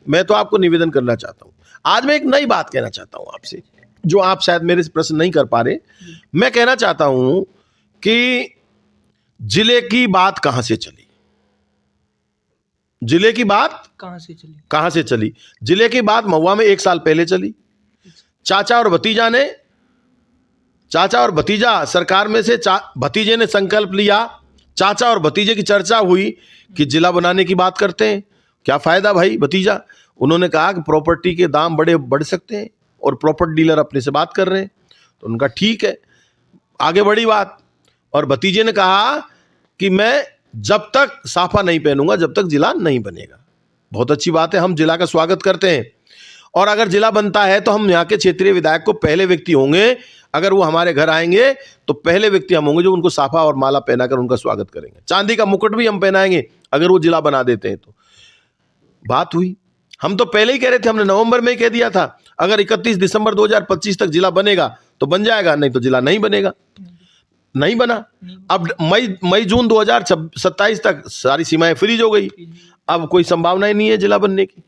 मैं तो आपको निवेदन करना चाहता हूं। आज मैं एक नई बात कहना चाहता हूं आपसे, जो आप शायद मेरे से प्रश्न नहीं कर पा रहे। मैं कहना चाहता हूं कि जिले की बात कहां से चली, जिले की बात कहां से चली? जिले की बात महुआ में 1 साल पहले चली। चाचा और भतीजा सरकार में से भतीजे ने संकल्प लिया, चाचा और भतीजे की चर्चा हुई कि जिला बनाने की बात करते हैं। क्या फायदा भाई भतीजा? उन्होंने कहा कि प्रॉपर्टी के दाम बढ़ सकते हैं और प्रॉपर्टी डीलर अपने से बात कर रहे हैं, तो उनका ठीक है, आगे बढ़ी बात। और भतीजे ने कहा कि मैं जब तक साफा नहीं पहनूंगा जब तक जिला नहीं बनेगा। बहुत अच्छी बात है, हम जिला का स्वागत करते हैं, और अगर जिला बनता है तो हम यहाँ के क्षेत्रीय विधायक को पहले व्यक्ति होंगे, अगर वो हमारे घर आएंगे तो पहले व्यक्ति हम होंगे जो उनको साफा और माला पहनाकर उनका स्वागत करेंगे। चांदी का मुकुट भी हम पहनाएंगे अगर वो जिला बना देते हैं तो। बात हुई, हम तो पहले ही कह रहे थे, हमने नवंबर में ही कह दिया था अगर 31 दिसंबर 2025 तक जिला बनेगा तो बन जाएगा, नहीं तो जिला नहीं बनेगा। नहीं बना। अब मई जून 2027 तक सारी सीमाएं फ्रीज हो गई, अब कोई संभावना ही नहीं है जिला बनने की।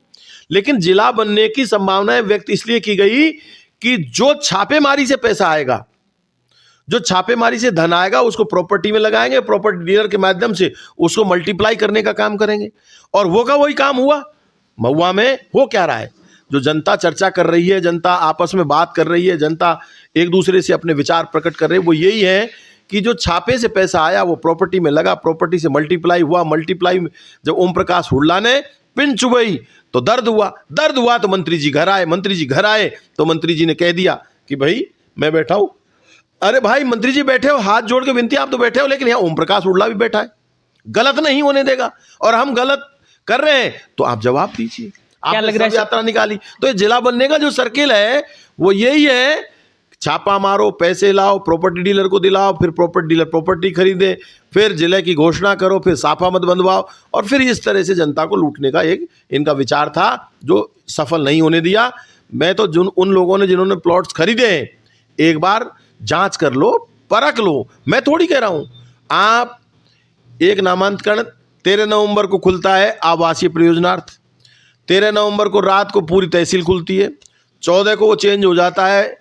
लेकिन जिला बनने की संभावनाएं व्यक्त इसलिए की गई कि जो छापेमारी से पैसा आएगा, जो छापेमारी से धन आएगा उसको प्रॉपर्टी में लगाएंगे, प्रॉपर्टी डीलर के माध्यम से उसको मल्टीप्लाई करने का काम करेंगे। और वो का वही काम हुआ महुआ में। हो क्या रहा है? जो जनता चर्चा कर रही है, जनता आपस में बात कर रही है, जनता एक दूसरे से अपने विचार प्रकट कर रही है, वो यही है कि जो छापे से पैसा आया वो प्रॉपर्टी में लगा, प्रॉपर्टी से मल्टीप्लाई हुआ, मल्टीप्लाई जब ओम प्रकाश हुड्डा ने पिन चुभई तो दर्द हुआ तो मंत्री जी घर आए तो मंत्री जी ने कह दिया कि भाई मैं बैठा हूं। अरे भाई मंत्री जी बैठे हो, हाथ जोड़ के विनती, आप तो बैठे हो, लेकिन यहां ओम प्रकाश हुड्डा भी बैठा है, गलत नहीं होने देगा, और हम गलत कर रहे हैं तो आप जवाब दीजिए। आपने यात्रा निकाली तो ये जिला बनने का जो सर्किल है वो यही है, छापा मारो, पैसे लाओ, प्रॉपर्टी डीलर को दिलाओ, फिर प्रॉपर्टी डीलर प्रॉपर्टी खरीदे, फिर जिले की घोषणा करो, फिर साफा मत बंधवाओ, और फिर इस तरह से जनता को लूटने का एक इनका विचार था जो सफल नहीं होने दिया। मैं तो उन लोगों ने जिन्होंने प्लॉट्स खरीदे हैं, एक बार जांच कर लो, परख लो। मैं थोड़ी कह रहा हूं, आप एक नामांकन 13 नवंबर को खुलता है आवासीय प्रयोजनार्थ, 13 नवंबर को रात को पूरी तहसील खुलती है, 14 को वो चेंज हो जाता है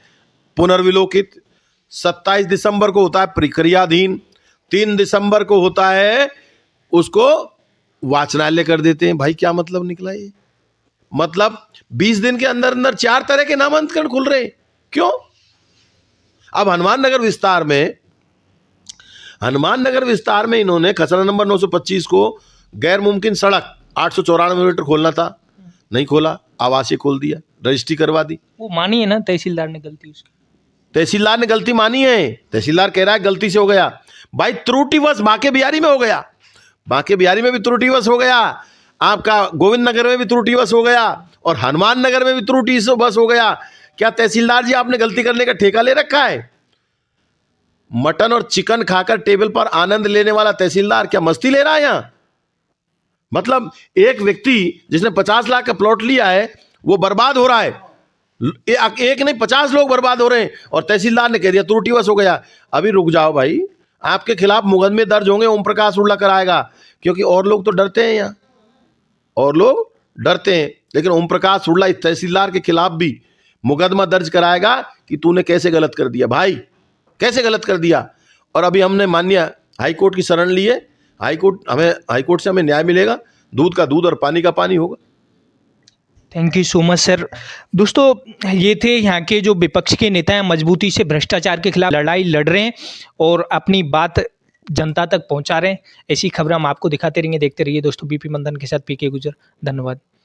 पुनर्विलोकित, 27 दिसंबर को होता है प्रक्रियाधीन, 3 दिसंबर को होता है उसको वाचनालय कर देते हैं। भाई क्या मतलब निकला ये? मतलब 20 दिन के अंदर अंदर 4 तरह के नामांकन खुल रहे हैं। क्यों? अब हनुमान नगर विस्तार में इन्होंने खसरा नंबर 925 को गैर मुमकिन सड़क 894 मीटर खोलना था, नहीं खोला, आवासीय खोल दिया, रजिस्ट्री करवा दी। वो मानी है ना तहसीलदार ने गलती, उसकी तहसीलदार ने गलती मानी है, तहसीलदार कह रहा है गलती से हो गया। भाई त्रुटिवश बांके बिहारी में हो गया, बांके बिहारी में भी त्रुटिवश हो गया, आपका गोविंद नगर में भी त्रुटिवश हो गया, और हनुमान नगर में भी त्रुटिवश हो गया। क्या तहसीलदार जी आपने गलती करने का ठेका ले रखा है? मटन और चिकन खाकर टेबल पर आनंद लेने वाला तहसीलदार क्या मस्ती ले रहा है यहां? मतलब एक व्यक्ति जिसने 50 लाख का प्लॉट लिया है वो बर्बाद हो रहा है, एक नहीं 50 लोग बर्बाद हो रहे हैं, और तहसीलदार ने कह दिया त्रुटिवश हो गया। अभी रुक जाओ भाई, आपके खिलाफ मुकदमे दर्ज होंगे, ओम प्रकाश हुड्डा कराएगा, क्योंकि और लोग तो डरते हैं यहाँ, और लोग डरते हैं, लेकिन ओम प्रकाश हुड्डा इस तहसीलदार के खिलाफ भी मुकदमा दर्ज कराएगा कि तूने कैसे गलत कर दिया, भाई कैसे गलत कर दिया। और अभी हमने माननीय हाईकोर्ट की शरण ली है, हाईकोर्ट से हमें न्याय मिलेगा, दूध का दूध और पानी का पानी होगा। Thank you so much sir. दोस्तों ये थे यहाँ के जो विपक्ष के नेता हैं, मजबूती से भ्रष्टाचार के खिलाफ लड़ाई लड़ रहे हैं और अपनी बात जनता तक पहुँचा रहे हैं। ऐसी खबर हम आपको दिखाते रहेंगे, देखते रहिए दोस्तों बीपी मंथन के साथ पीके गुजर। धन्यवाद।